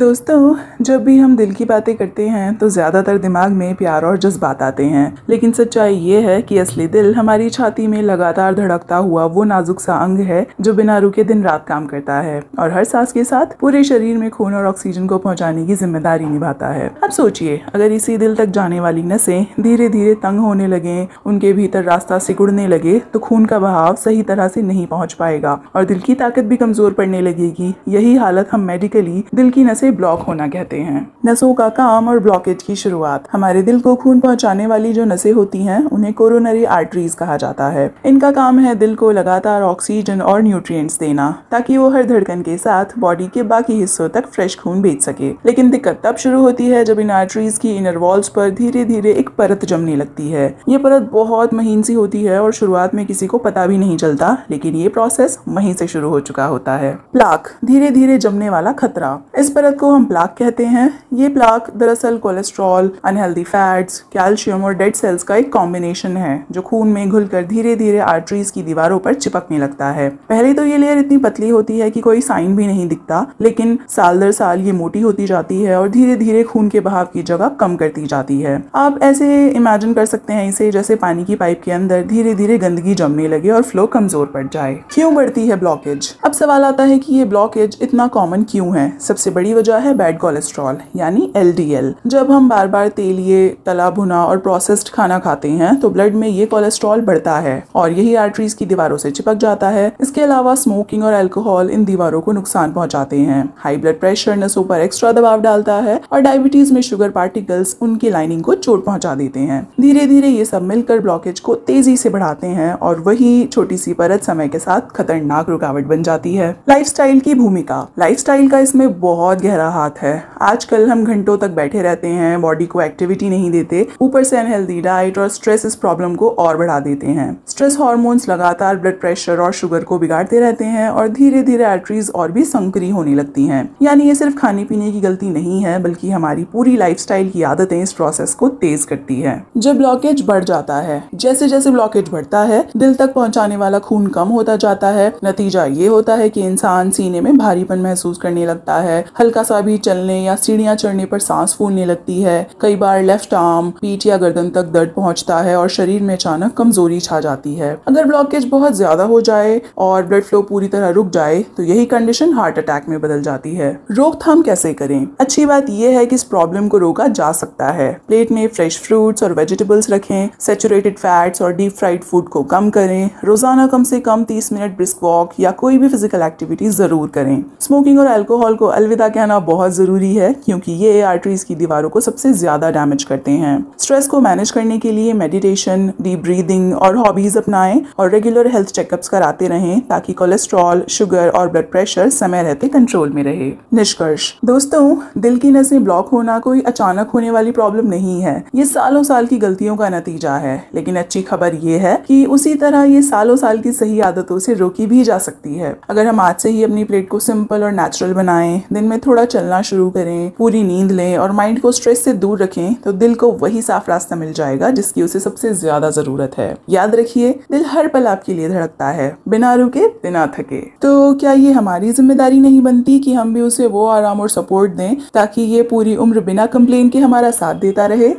दोस्तों, जब भी हम दिल की बातें करते हैं तो ज़्यादातर दिमाग में प्यार और जज्बात आते हैं, लेकिन सच्चाई ये है कि असली दिल हमारी छाती में लगातार धड़कता हुआ वो नाजुक सा अंग है जो बिना रुके दिन रात काम करता है और हर सांस के साथ पूरे शरीर में खून और ऑक्सीजन को पहुंचाने की जिम्मेदारी निभाता है। अब सोचिए, अगर इसी दिल तक जाने वाली नसें धीरे धीरे तंग होने लगे, उनके भीतर रास्ता सिकुड़ने लगे तो खून का बहाव सही तरह से नहीं पहुँच पाएगा और दिल की ताकत भी कमजोर पड़ने लगेगी। यही हालत हम मेडिकली दिल की नसें ब्लॉक होना कहते हैं। नसों का काम और ब्लॉकेज की शुरुआत। हमारे दिल को खून पहुंचाने वाली जो नसें होती हैं उन्हें कोरोनरी आर्टरीज कहा जाता है। इनका काम है दिल को लगातार ऑक्सीजन और न्यूट्रिएंट्स देना ताकि वो हर धड़कन के साथ बॉडी के बाकी हिस्सों तक फ्रेश खून भेज सके। लेकिन दिक्कत तब शुरू होती है जब इन आर्टरीज की इनर वॉल्स पर धीरे धीरे एक परत जमने लगती है। ये परत बहुत महीन सी होती है और शुरुआत में किसी को पता भी नहीं चलता, लेकिन ये प्रोसेस वहीं से शुरू हो चुका होता है। प्लाक, धीरे धीरे जमने वाला खतरा। इस परत को हम प्लाक कहते हैं। ये प्लाक दरअसल कोलेस्ट्रॉल, अनहेल्दी फैट्स, कैल्शियम और डेड सेल्स का एक कॉम्बिनेशन है जो खून में घुलकर धीरे धीरे आर्टरीज की दीवारों पर चिपकने लगता है। पहले तो ये लेयर इतनी पतली होती है कि कोई साइन भी नहीं दिखता, लेकिन साल दर साल ये मोटी होती जाती है और धीरे धीरे खून के बहाव की जगह कम करती जाती है। आप ऐसे इमेजिन कर सकते हैं इसे जैसे पानी की पाइप के अंदर धीरे धीरे गंदगी जमने लगे और फ्लो कमजोर पड़ जाए। क्यों बढ़ती है ब्लॉकेज? अब सवाल आता है कि ये ब्लॉकेज इतना कॉमन क्यों है। सबसे बड़ी वजह है बैड कोलेस्ट्रॉल यानी LDL। जब हम बार बार तेलिए, तला भुना और प्रोसेस्ड खाना खाते हैं तो ब्लड में ये कोलेस्ट्रॉल बढ़ता है और यही आर्टरीज की दीवारों से चिपक जाता है। इसके अलावा स्मोकिंग और अल्कोहल इन दीवारों को नुकसान पहुंचाते हैं। हाई ब्लड प्रेशर नसों पर एक्स्ट्रा दबाव डालता है और डायबिटीज में शुगर पार्टिकल्स उनकी लाइनिंग को चोट पहुंचा देते हैं। धीरे धीरे ये सब मिलकर ब्लॉकेज को तेजी से बढ़ाते हैं और वही छोटी सी परत समय के साथ खतरनाक रुकावट बन जाती है। लाइफस्टाइल की भूमिका। लाइफस्टाइल का इसमें बहुत गहरा हाथ है। आजकल हम घंटों तक बैठे रहते हैं, बॉडी को एक्टिविटी नहीं देते, ऊपर से अनहेल्दी डाइट और स्ट्रेस इस प्रॉब्लम को और बढ़ा देते हैं। स्ट्रेस हार्मोन्स लगातार ब्लड प्रेशर और शुगर को बिगाड़ते रहते हैं और धीरे धीरे आर्टरीज और भी संकरी होने लगती हैं। यानी ये सिर्फ खाने पीने की गलती नहीं है, बल्कि हमारी पूरी लाइफस्टाइल की आदतें इस प्रोसेस को तेज करती है। जब ब्लॉकेज बढ़ जाता है, जैसे जैसे ब्लॉकेज बढ़ता है, दिल तक पहुंचाने वाला खून कम होता जाता है। नतीजा ये होता है कि इंसान सीने में भारीपन महसूस करने लगता है, हल्का सा भी चलने या सीढ़ियां चढ़ने पर सांस फूलने लगती है। कई बार लेफ्ट आर्म, पीठ या गर्दन तक दर्द पहुंचता है और शरीर में अचानक कमजोरी छा जाती है। अगर ब्लॉकेज बहुत ज्यादा हो जाए और ब्लड फ्लो पूरी तरह रुक जाए तो यही कंडीशन हार्ट अटैक में बदल जाती है। रोकथाम कैसे करें? अच्छी बात यह है कि इस प्रॉब्लम को रोका जा सकता है। प्लेट में फ्रेश फ्रूट्स और वेजिटेबल्स रखें, सैचुरेटेड फैट्स और डीप फ्राइड फूड को कम करें, रोजाना कम से कम 30 मिनट ब्रिस्क वॉक या कोई भी फिजिकल एक्टिविटी जरूर करें। स्मोकिंग और अल्कोहल को अलविदा कहना बहुत जरूरी है क्योंकि ये आर्टरीज की दीवारों को सबसे ज्यादा डैमेज करते हैं। स्ट्रेस को मैनेज करने के लिए मेडिटेशन, डीप ब्रीदिंग और हॉबीज अपनाएं और रेगुलर हेल्थ चेकअप्स कराते रहें ताकि कोलेस्ट्रॉल, शुगर और ब्लड प्रेशर समय रहते कंट्रोल में रहे। निष्कर्ष। दोस्तों, दिल की नसें ब्लॉक होना कोई अचानक होने वाली प्रॉब्लम नहीं है। ये सालों साल की गलतियों का नतीजा है, लेकिन अच्छी खबर ये है कि उसी तरह ये सालों साल की सही आदतों से रोकी भी जा सकती है। अगर हम आज से ही अपनी प्लेट को सिंपल और नेचुरल बनाएं, दिन में थोड़ा चलना शुरू करें, पूरी नींद लें और माइंड को स्ट्रेस से दूर रखें तो दिल को वही साफ रास्ता मिल जाएगा जिसकी उसे सबसे ज्यादा जरूरत है। याद रखिए, दिल हर पल आपके लिए धड़कता है, बिना रुके, बिना थके। तो क्या ये हमारी जिम्मेदारी नहीं बनती कि हम भी उसे वो आराम और सपोर्ट दें ताकि ये पूरी उम्र बिना कंप्लेन के हमारा साथ देता रहे?